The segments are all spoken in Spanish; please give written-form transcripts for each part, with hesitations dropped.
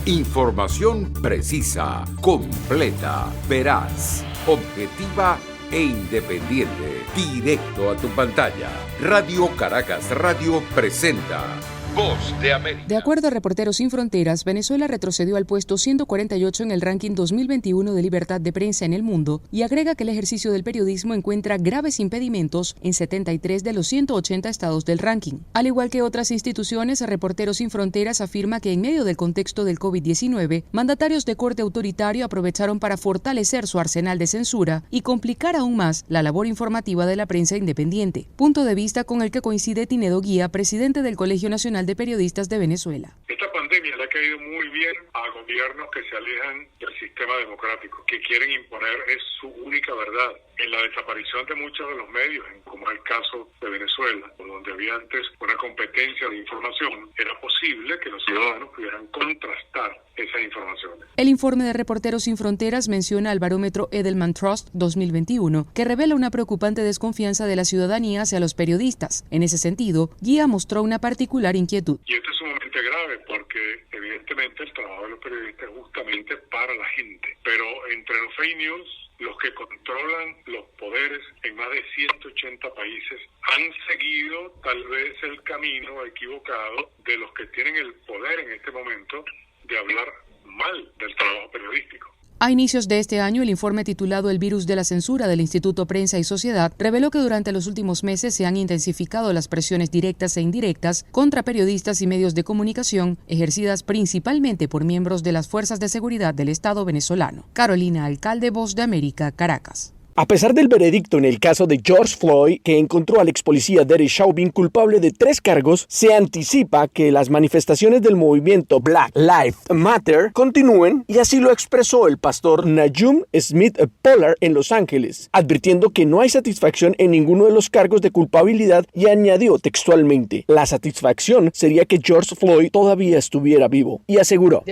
Información precisa, completa, veraz, objetiva e independiente. Directo a tu pantalla. Radio Caracas Radio presenta Voz de América. De acuerdo a Reporteros Sin Fronteras, Venezuela retrocedió al puesto 148 en el ranking 2021 de libertad de prensa en el mundo y agrega que el ejercicio del periodismo encuentra graves impedimentos en 73 de los 180 estados del ranking. Al igual que otras instituciones, Reporteros Sin Fronteras afirma que en medio del contexto del COVID-19, mandatarios de corte autoritario aprovecharon para fortalecer su arsenal de censura y complicar aún más la labor informativa de la prensa independiente. Punto de vista con el que coincide Tinedo Guía, presidente del Colegio Nacional de Periodistas de Venezuela. Esta pandemia le ha caído muy bien a gobiernos que se alejan del sistema democrático, que quieren imponer su única verdad. En la desaparición de muchos de los medios, como es el caso de Venezuela, donde había antes una competencia de información, era posible que los ciudadanos pudieran contrastar esas informaciones. El informe de Reporteros Sin Fronteras menciona al barómetro Edelman Trust 2021, que revela una preocupante desconfianza de la ciudadanía hacia los periodistas. En ese sentido, Guía mostró una particular inquietud. Y esto es sumamente grave porque evidentemente el trabajo de los periodistas es justamente para la gente, pero entre los fake news, los que controlan los poderes en más de 180 países han seguido tal vez el camino equivocado de los que tienen el poder en este momento de hablar mal del trabajo periodístico. A inicios de este año, el informe titulado El virus de la censura del Instituto Prensa y Sociedad reveló que durante los últimos meses se han intensificado las presiones directas e indirectas contra periodistas y medios de comunicación, ejercidas principalmente por miembros de las fuerzas de seguridad del Estado venezolano. Carolina Alcalde, Voz de América, Caracas. A pesar del veredicto en el caso de George Floyd, que encontró al ex policía Derek Chauvin culpable de 3 cargos, se anticipa que las manifestaciones del movimiento Black Lives Matter continúen, y así lo expresó el pastor Najum Smith Pollard en Los Ángeles, advirtiendo que no hay satisfacción en ninguno de los cargos de culpabilidad, y añadió textualmente: la satisfacción sería que George Floyd todavía estuviera vivo, y aseguró: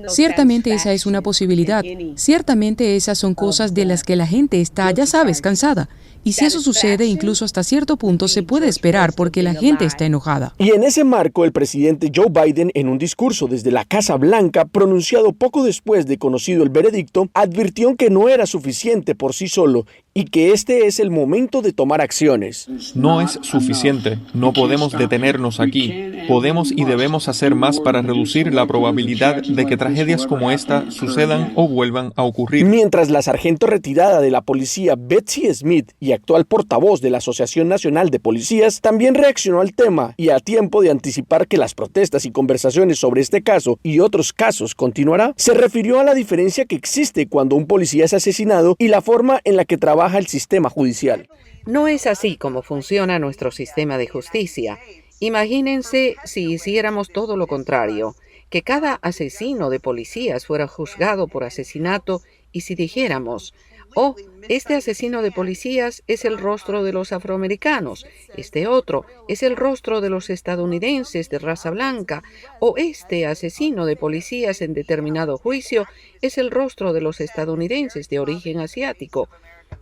ciertamente esa es una posibilidad, ciertamente esas son cosas de las que la gente está, ya sabes, cansada. Y si eso sucede, incluso hasta cierto punto se puede esperar porque la gente está enojada. Y en ese marco, el presidente Joe Biden, en un discurso desde la Casa Blanca, pronunciado poco después de conocido el veredicto, advirtió que no era suficiente por sí solo y que este es el momento de tomar acciones. No es suficiente, no podemos detenernos aquí. Podemos y debemos hacer más para reducir la probabilidad de que tragedias como esta sucedan o vuelvan a ocurrir. Mientras la sargento retirada de la policía Betsy Smith y actual portavoz de la Asociación Nacional de Policías también reaccionó al tema, y a tiempo de anticipar que las protestas y conversaciones sobre este caso y otros casos continuará, se refirió a la diferencia que existe cuando un policía es asesinado y la forma en la que trabaja el sistema judicial. No es así como funciona nuestro sistema de justicia. Imagínense si hiciéramos todo lo contrario, que cada asesino de policías fuera juzgado por asesinato, y si dijéramos: oh, este asesino de policías es el rostro de los afroamericanos, este otro es el rostro de los estadounidenses de raza blanca, o este asesino de policías en determinado juicio es el rostro de los estadounidenses de origen asiático.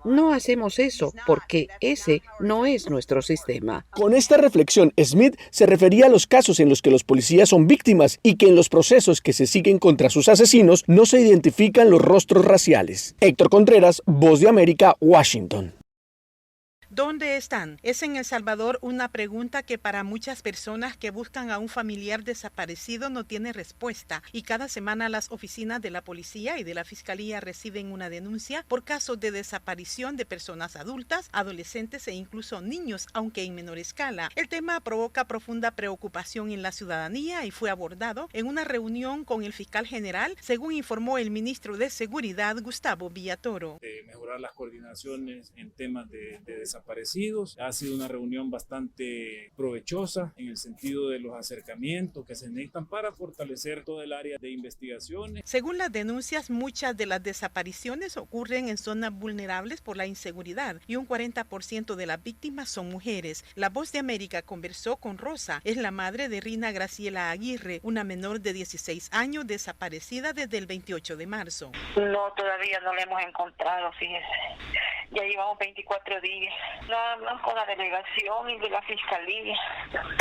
No hacemos eso porque ese no es nuestro sistema. Con esta reflexión, Smith se refería a los casos en los que los policías son víctimas y que en los procesos que se siguen contra sus asesinos no se identifican los rostros raciales. Héctor Contreras, Voz de América, Washington. ¿Dónde están? Es en El Salvador una pregunta que para muchas personas que buscan a un familiar desaparecido no tiene respuesta, y cada semana las oficinas de la policía y de la fiscalía reciben una denuncia por casos de desaparición de personas adultas, adolescentes e incluso niños, aunque en menor escala. El tema provoca profunda preocupación en la ciudadanía y fue abordado en una reunión con el fiscal general, según informó el ministro de Seguridad, Gustavo Villatoro. Mejorar las coordinaciones en temas de desaparecidos. Ha sido una reunión bastante provechosa en el sentido de los acercamientos que se necesitan para fortalecer todo el área de investigaciones. Según las denuncias, muchas de las desapariciones ocurren en zonas vulnerables por la inseguridad y un 40% de las víctimas son mujeres. La Voz de América conversó con Rosa, es la madre de Rina Graciela Aguirre, una menor de 16 años desaparecida desde el 28 de marzo. No, todavía no la hemos encontrado, fíjese. Ya llevamos 24 días, nada más con la delegación y de la fiscalía.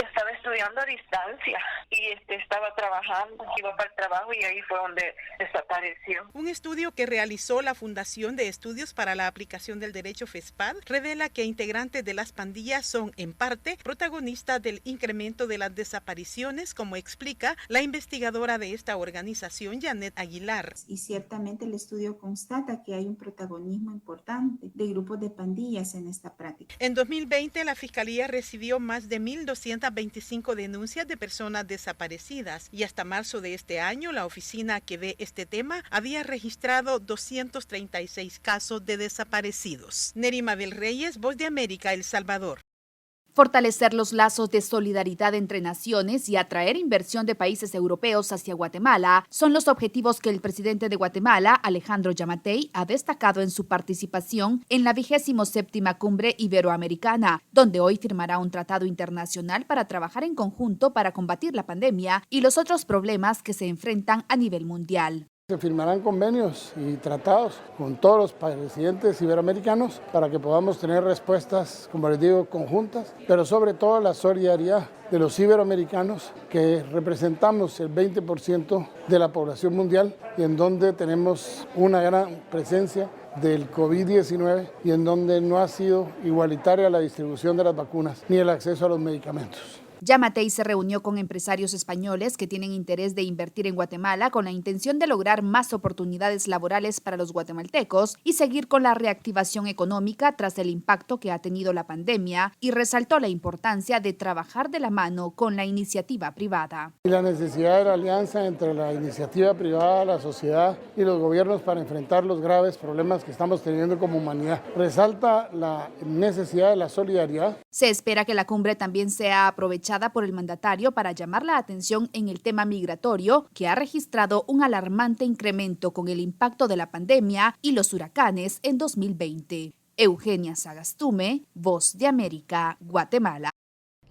Estaba estudiando a distancia y estaba trabajando, iba para el trabajo y ahí fue donde desapareció. Un estudio que realizó la Fundación de Estudios para la Aplicación del Derecho FESPAD revela que integrantes de las pandillas son, en parte, protagonistas del incremento de las desapariciones, como explica la investigadora de esta organización, Janet Aguilar. Y ciertamente el estudio constata que hay un protagonismo importante de grupos de pandillas en esta práctica. En 2020, la Fiscalía recibió más de 1.225 denuncias de personas desaparecidas y hasta marzo de este año, la oficina que ve este tema había registrado 236 casos de desaparecidos. Neri Mabel Reyes, Voz de América, El Salvador. Fortalecer los lazos de solidaridad entre naciones y atraer inversión de países europeos hacia Guatemala son los objetivos que el presidente de Guatemala, Alejandro Yamatei, ha destacado en su participación en la 27ª Cumbre Iberoamericana, donde hoy firmará un tratado internacional para trabajar en conjunto para combatir la pandemia y los otros problemas que se enfrentan a nivel mundial. Se firmarán convenios y tratados con todos los presidentes iberoamericanos para que podamos tener respuestas, como les digo, conjuntas, pero sobre todo la solidaridad de los iberoamericanos, que representamos el 20% de la población mundial y en donde tenemos una gran presencia del COVID-19 y en donde no ha sido igualitaria la distribución de las vacunas ni el acceso a los medicamentos. Yamatei se reunió con empresarios españoles que tienen interés de invertir en Guatemala con la intención de lograr más oportunidades laborales para los guatemaltecos y seguir con la reactivación económica tras el impacto que ha tenido la pandemia, y resaltó la importancia de trabajar de la mano con la iniciativa privada. Y la necesidad de la alianza entre la iniciativa privada, la sociedad y los gobiernos para enfrentar los graves problemas que estamos teniendo como humanidad. Resalta la necesidad de la solidaridad. Se espera que la cumbre también sea aprovechada por el mandatario para llamar la atención en el tema migratorio, que ha registrado un alarmante incremento con el impacto de la pandemia y los huracanes en 2020. Eugenia Sagastume, Voz de América, Guatemala.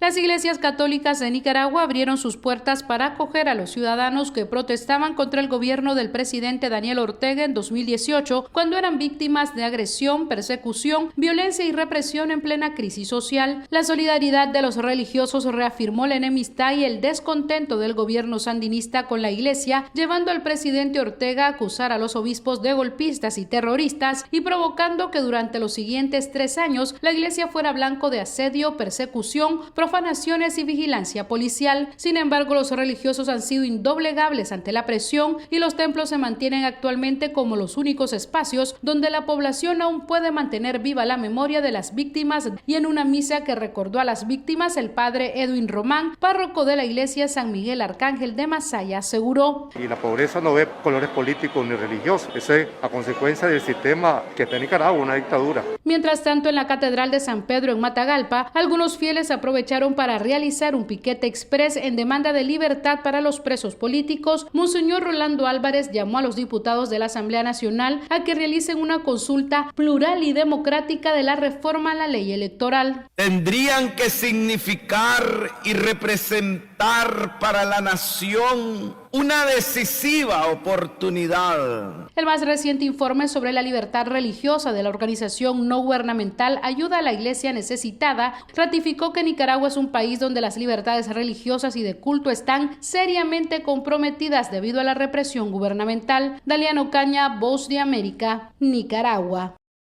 Las iglesias católicas de Nicaragua abrieron sus puertas para acoger a los ciudadanos que protestaban contra el gobierno del presidente Daniel Ortega en 2018, cuando eran víctimas de agresión, persecución, violencia y represión en plena crisis social. La solidaridad de los religiosos reafirmó la enemistad y el descontento del gobierno sandinista con la iglesia, llevando al presidente Ortega a acusar a los obispos de golpistas y terroristas y provocando que durante los siguientes 3 años la iglesia fuera blanco de asedio, persecución, profanaciones y vigilancia policial. Sin embargo, los religiosos han sido indoblegables ante la presión y los templos se mantienen actualmente como los únicos espacios donde la población aún puede mantener viva la memoria de las víctimas, y en una misa que recordó a las víctimas, el padre Edwin Román, párroco de la iglesia San Miguel Arcángel de Masaya, aseguró: y la pobreza no ve colores políticos ni religiosos, esa es a consecuencia del sistema que está en Nicaragua, una dictadura. Mientras tanto, en la Catedral de San Pedro en Matagalpa, algunos fieles aprovecharon para realizar un piquete express en demanda de libertad para los presos políticos. Monseñor Rolando Álvarez llamó a los diputados de la Asamblea Nacional a que realicen una consulta plural y democrática de la reforma a la ley electoral. Tendrían que significar y representar para la nación una decisiva oportunidad. El más reciente informe sobre la libertad religiosa de la organización no gubernamental Ayuda a la Iglesia Necesitada ratificó que Nicaragua es un país donde las libertades religiosas y de culto están seriamente comprometidas debido a la represión gubernamental. Daliana Ocaña, Voz de América, Nicaragua.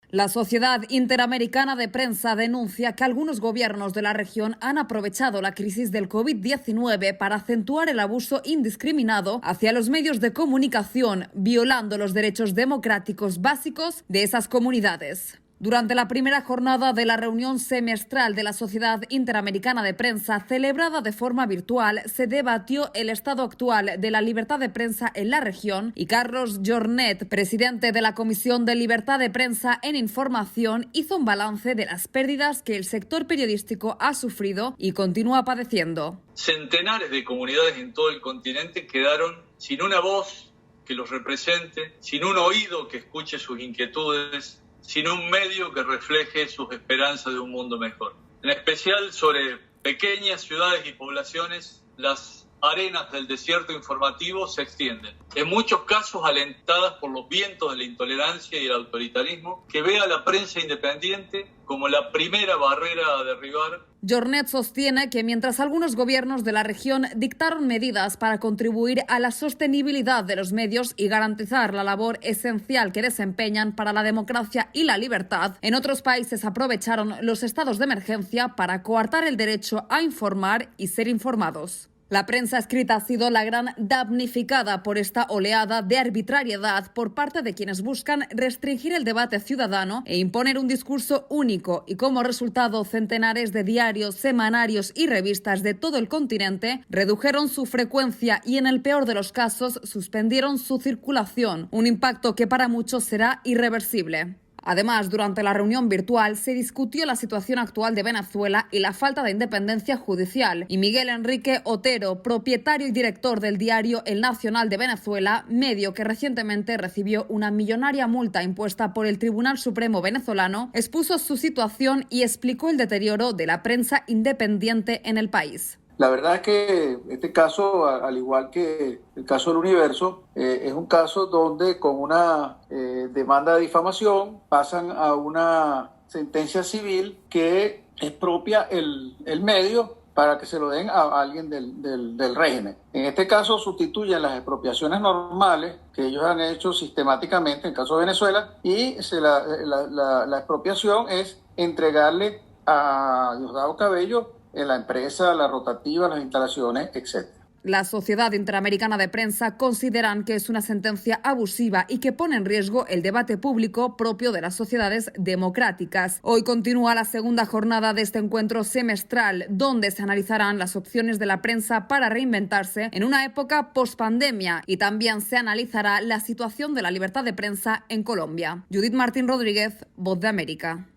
La Sociedad Interamericana de Prensa denuncia que algunos gobiernos de la región han aprovechado la crisis del COVID-19 para acentuar el abuso indiscriminado hacia los medios de comunicación, violando los derechos democráticos básicos de esas comunidades. Durante la primera jornada de la reunión semestral de la Sociedad Interamericana de Prensa, celebrada de forma virtual, se debatió el estado actual de la libertad de prensa en la región, y Carlos Jornet, presidente de la Comisión de Libertad de Prensa en Información, hizo un balance de las pérdidas que el sector periodístico ha sufrido y continúa padeciendo. Centenares de comunidades en todo el continente quedaron sin una voz que los represente, sin un oído que escuche sus inquietudes, sin un medio que refleje sus esperanzas de un mundo mejor. En especial sobre pequeñas ciudades y poblaciones, las arenas del desierto informativo se extienden, en muchos casos alentadas por los vientos de la intolerancia y el autoritarismo, que ve a la prensa independiente como la primera barrera a derribar. Jornet sostiene que mientras algunos gobiernos de la región dictaron medidas para contribuir a la sostenibilidad de los medios y garantizar la labor esencial que desempeñan para la democracia y la libertad, en otros países aprovecharon los estados de emergencia para coartar el derecho a informar y ser informados. La prensa escrita ha sido la gran damnificada por esta oleada de arbitrariedad por parte de quienes buscan restringir el debate ciudadano e imponer un discurso único, y como resultado centenares de diarios, semanarios y revistas de todo el continente redujeron su frecuencia y en el peor de los casos suspendieron su circulación, un impacto que para muchos será irreversible. Además, durante la reunión virtual se discutió la situación actual de Venezuela y la falta de independencia judicial. Y Miguel Enrique Otero, propietario y director del diario El Nacional de Venezuela, medio que recientemente recibió una millonaria multa impuesta por el Tribunal Supremo venezolano, expuso su situación y explicó el deterioro de la prensa independiente en el país. La verdad es que este caso, al igual que el caso del Universo, es un caso donde con una demanda de difamación pasan a una sentencia civil que expropia el medio para que se lo den a alguien del régimen. En este caso sustituyen las expropiaciones normales que ellos han hecho sistemáticamente en el caso de Venezuela, y la expropiación es entregarle a Diosdado Cabello en la empresa, la rotativa, las instalaciones, etc. La Sociedad Interamericana de Prensa consideran que es una sentencia abusiva y que pone en riesgo el debate público propio de las sociedades democráticas. Hoy continúa la segunda jornada de este encuentro semestral, donde se analizarán las opciones de la prensa para reinventarse en una época pospandemia, y también se analizará la situación de la libertad de prensa en Colombia. Judith Martín Rodríguez, Voz de América.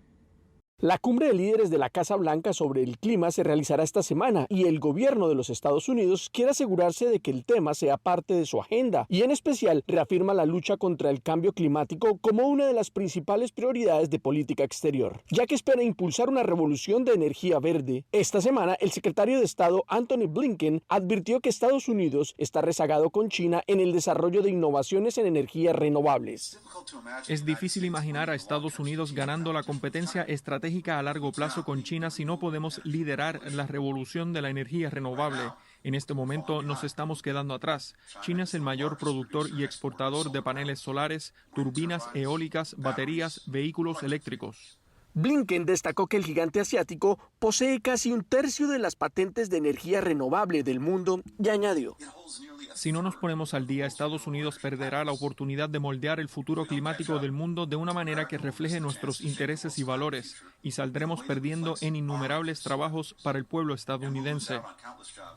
La cumbre de líderes de la Casa Blanca sobre el clima se realizará esta semana y el gobierno de los Estados Unidos quiere asegurarse de que el tema sea parte de su agenda y en especial reafirma la lucha contra el cambio climático como una de las principales prioridades de política exterior, ya que espera impulsar una revolución de energía verde. Esta semana el secretario de Estado Antony Blinken advirtió que Estados Unidos está rezagado con China en el desarrollo de innovaciones en energías renovables. Es difícil imaginar a Estados Unidos ganando la competencia estratégica a largo plazo con China si no podemos liderar la revolución de la energía renovable. En este momento nos estamos quedando atrás. China es el mayor productor y exportador de paneles solares, turbinas eólicas, baterías, vehículos eléctricos. Blinken destacó que el gigante asiático posee casi un tercio de las patentes de energía renovable del mundo y añadió: si no nos ponemos al día, Estados Unidos perderá la oportunidad de moldear el futuro climático del mundo de una manera que refleje nuestros intereses y valores, y saldremos perdiendo en innumerables trabajos para el pueblo estadounidense.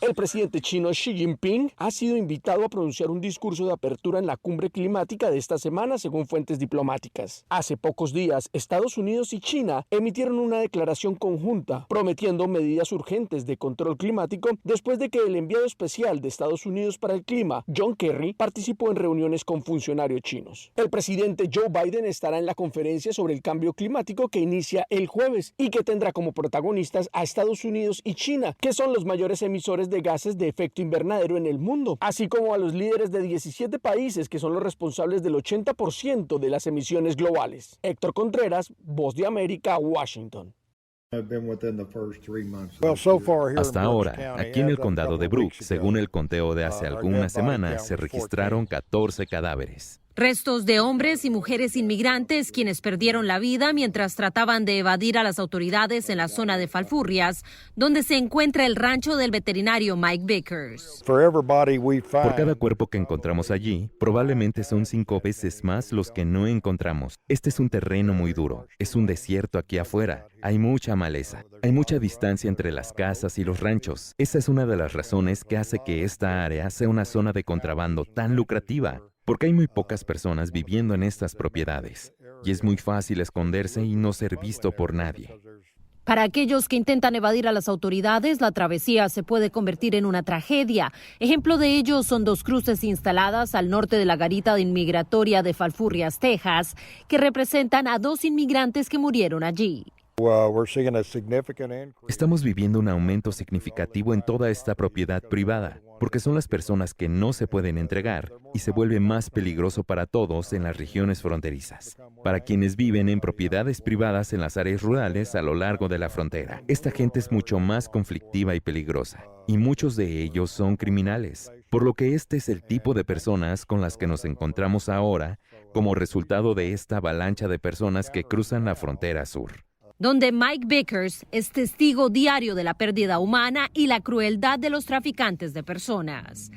El presidente chino Xi Jinping ha sido invitado a pronunciar un discurso de apertura en la cumbre climática de esta semana, según fuentes diplomáticas. Hace pocos días, Estados Unidos y China emitieron una declaración conjunta prometiendo medidas urgentes de control climático después de que el enviado especial de Estados Unidos para el clima, John Kerry, participó en reuniones con funcionarios chinos. El presidente Joe Biden estará en la conferencia sobre el cambio climático que inicia el jueves y que tendrá como protagonistas a Estados Unidos y China, que son los mayores emisores de gases de efecto invernadero en el mundo, así como a los líderes de 17 países que son los responsables del 80% de las emisiones globales. Héctor Contreras, Voz de América, Washington. Hasta ahora, aquí en el condado de Brooks, según el conteo de hace algunas semanas, se registraron 14 cadáveres. Restos de hombres y mujeres inmigrantes quienes perdieron la vida mientras trataban de evadir a las autoridades en la zona de Falfurrias, donde se encuentra el rancho del veterinario Mike Vickers. Por cada cuerpo que encontramos allí, probablemente son 5 veces más los que no encontramos. Este es un terreno muy duro. Es un desierto aquí afuera. Hay mucha maleza. Hay mucha distancia entre las casas y los ranchos. Esa es una de las razones que hace que esta área sea una zona de contrabando tan lucrativa, porque hay muy pocas personas viviendo en estas propiedades, y es muy fácil esconderse y no ser visto por nadie. Para aquellos que intentan evadir a las autoridades, la travesía se puede convertir en una tragedia. Ejemplo de ello son 2 cruces instaladas al norte de la garita inmigratoria de Falfurrias, Texas, que representan a 2 inmigrantes que murieron allí. Estamos viviendo un aumento significativo en toda esta propiedad privada, porque son las personas que no se pueden entregar y se vuelve más peligroso para todos en las regiones fronterizas. Para quienes viven en propiedades privadas en las áreas rurales a lo largo de la frontera, esta gente es mucho más conflictiva y peligrosa, y muchos de ellos son criminales, por lo que este es el tipo de personas con las que nos encontramos ahora como resultado de esta avalancha de personas que cruzan la frontera sur. Donde Mike Vickers es testigo diario de la pérdida humana y la crueldad de los traficantes de personas.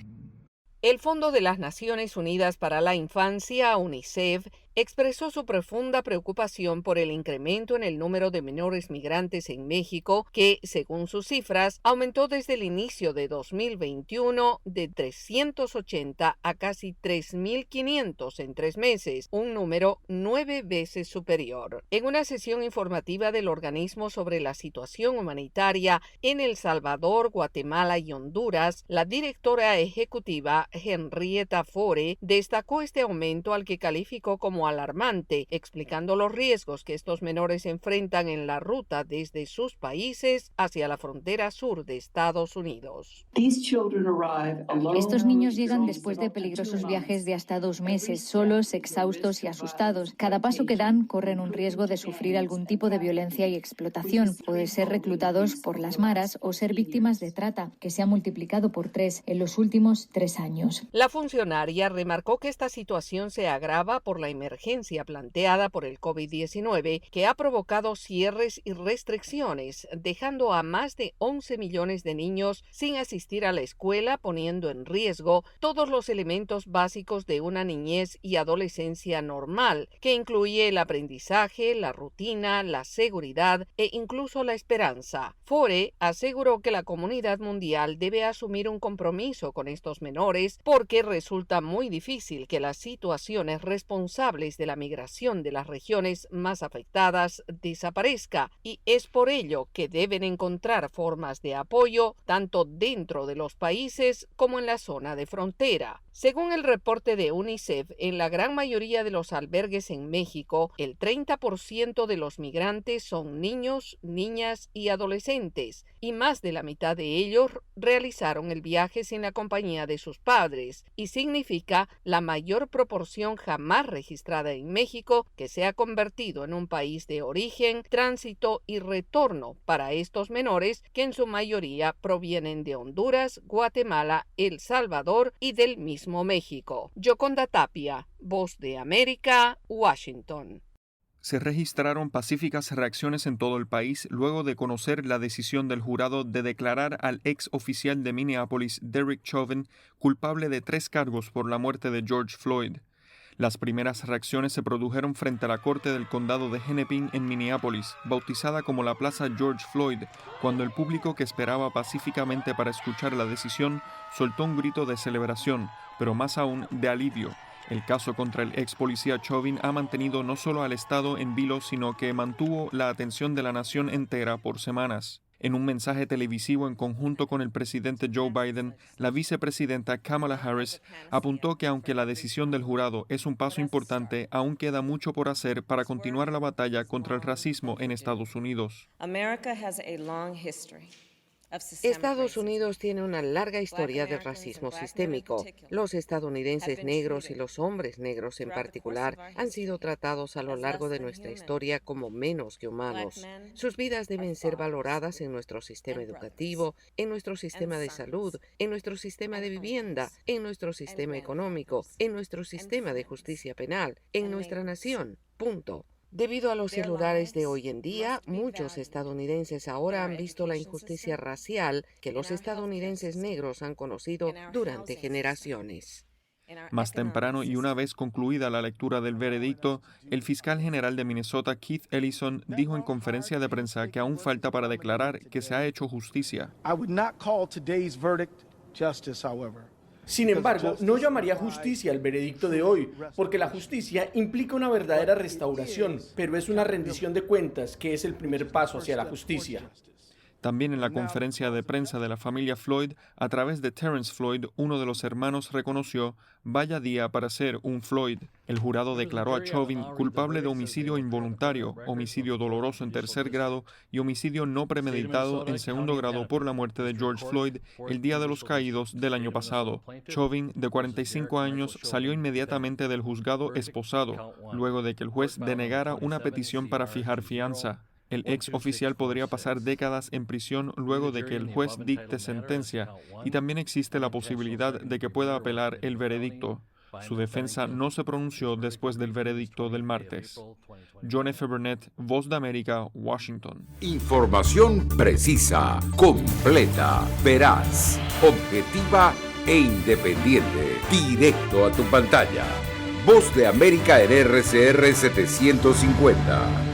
El Fondo de las Naciones Unidas para la Infancia, UNICEF, expresó su profunda preocupación por el incremento en el número de menores migrantes en México, que, según sus cifras, aumentó desde el inicio de 2021 de 380 a casi 3.500 en 3 meses, un número 9 veces superior. En una sesión informativa del organismo sobre la situación humanitaria en El Salvador, Guatemala y Honduras, la directora ejecutiva Henrietta Fore destacó este aumento al que calificó como alarmante, explicando los riesgos que estos menores enfrentan en la ruta desde sus países hacia la frontera sur de Estados Unidos. Estos niños llegan después de peligrosos viajes de hasta 2 meses, solos, exhaustos y asustados. Cada paso que dan corren un riesgo de sufrir algún tipo de violencia y explotación, o de ser reclutados por las maras o ser víctimas de trata, que se ha multiplicado por 3 en los últimos 3 años. La funcionaria remarcó que esta situación se agrava por la emergencia planteada por el COVID-19, que ha provocado cierres y restricciones, dejando a más de 11 millones de niños sin asistir a la escuela, poniendo en riesgo todos los elementos básicos de una niñez y adolescencia normal, que incluye el aprendizaje, la rutina, la seguridad e incluso la esperanza. Fore aseguró que la comunidad mundial debe asumir un compromiso con estos menores porque resulta muy difícil que las situaciones responsables de la migración de las regiones más afectadas desaparezca, y es por ello que deben encontrar formas de apoyo tanto dentro de los países como en la zona de frontera. Según el reporte de UNICEF, en la gran mayoría de los albergues en México, el 30% de los migrantes son niños, niñas y adolescentes, y más de la mitad de ellos realizaron el viaje sin la compañía de sus padres, y significa la mayor proporción jamás registrada en México, que se ha convertido en un país de origen, tránsito y retorno para estos menores, que en su mayoría provienen de Honduras, Guatemala, El Salvador y del mismo México. Yoconda Tapia, Voz de América, Washington. Se registraron pacíficas reacciones en todo el país luego de conocer la decisión del jurado de declarar al ex oficial de Minneapolis, Derek Chauvin, culpable de 3 cargos por la muerte de George Floyd. Las primeras reacciones se produjeron frente a la corte del condado de Hennepin en Minneapolis, bautizada como la Plaza George Floyd, cuando el público que esperaba pacíficamente para escuchar la decisión soltó un grito de celebración, pero más aún de alivio. El caso contra el ex policía Chauvin ha mantenido no solo al Estado en vilo, sino que mantuvo la atención de la nación entera por semanas. En un mensaje televisivo en conjunto con el presidente Joe Biden, la vicepresidenta Kamala Harris apuntó que aunque la decisión del jurado es un paso importante, aún queda mucho por hacer para continuar la batalla contra el racismo en Estados Unidos. Estados Unidos tiene una larga historia de racismo sistémico. Los estadounidenses negros y los hombres negros en particular han sido tratados a lo largo de nuestra historia como menos que humanos. Sus vidas deben ser valoradas en nuestro sistema educativo, en nuestro sistema de salud, en nuestro sistema de vivienda, en nuestro sistema económico, en nuestro sistema de justicia penal, en nuestra nación. Punto. Debido a los celulares de hoy en día, muchos estadounidenses ahora han visto la injusticia racial que los estadounidenses negros han conocido durante generaciones. Más temprano, y una vez concluida la lectura del veredicto, el fiscal general de Minnesota, Keith Ellison, dijo en conferencia de prensa que aún falta para declarar que se ha hecho justicia. Sin embargo, no llamaría justicia al veredicto de hoy, porque la justicia implica una verdadera restauración, pero es una rendición de cuentas que es el primer paso hacia la justicia. También en la conferencia de prensa de la familia Floyd, a través de Terrence Floyd, uno de los hermanos reconoció: "Vaya día para ser un Floyd". El jurado declaró a Chauvin culpable de homicidio involuntario, homicidio doloroso en tercer grado y homicidio no premeditado en segundo grado por la muerte de George Floyd el Día de los Caídos del año pasado. Chauvin, de 45 años, salió inmediatamente del juzgado esposado, luego de que el juez denegara una petición para fijar fianza. El ex oficial podría pasar décadas en prisión luego de que el juez dicte sentencia, y también existe la posibilidad de que pueda apelar el veredicto. Su defensa no se pronunció después del veredicto del martes. John F. Burnett, Voz de América, Washington. Información precisa, completa, veraz, objetiva e independiente. Directo a tu pantalla. Voz de América en RCR 750.